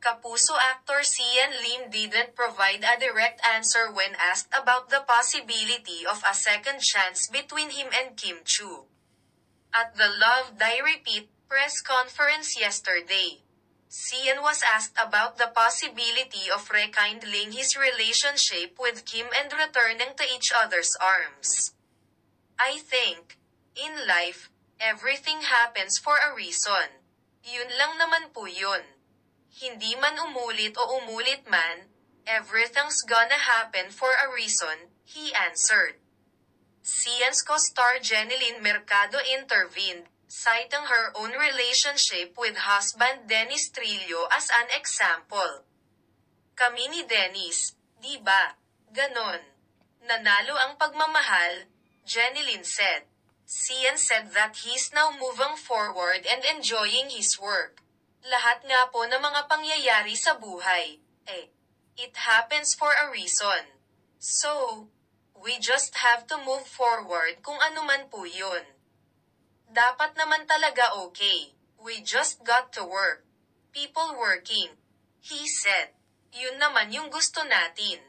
Kapuso actor Sian Lim didn't provide a direct answer when asked about the possibility of a second chance between him and Kim Chu. At the Love Die Repeat press conference yesterday, Sian was asked about the possibility of rekindling his relationship with Kim and returning to each other's arms. "I think, in life, everything happens for a reason. Yun lang naman po yun. Hindi man umulit o umulit man, everything's gonna happen for a reason," he answered. Sian's co-star Jeneline Mercado intervened, citing her own relationship with husband Dennis Trillo as an example. "Kami ni Dennis, di ba? Ganon. Nanalo ang pagmamahal," Jeneline said. Sian said that he's now moving forward and enjoying his work. "Lahat nga po ng mga pangyayari sa buhay, it happens for a reason. So, we just have to move forward kung ano man po yun. Dapat naman talaga okay. We just got to work. People working," he said. "Yun naman yung gusto natin.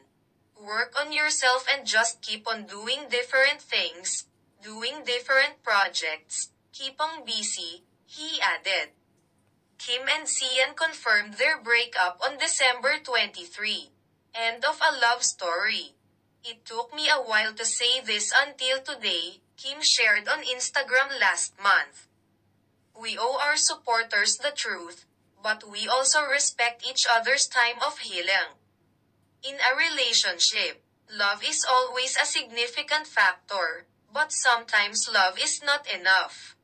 Work on yourself and just keep on doing different things, doing different projects, keep on busy," he added. Kim and Sian confirmed their breakup on December 23. End of a love story. "It took me a while to say this until today," Kim shared on Instagram last month. "We owe our supporters the truth, but we also respect each other's time of healing. In a relationship, love is always a significant factor, but sometimes love is not enough.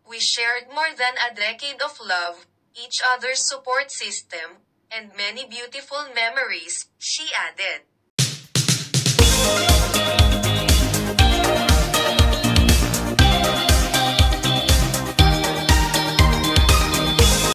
We shared more than a decade of love, each other's support system, and many beautiful memories," she added.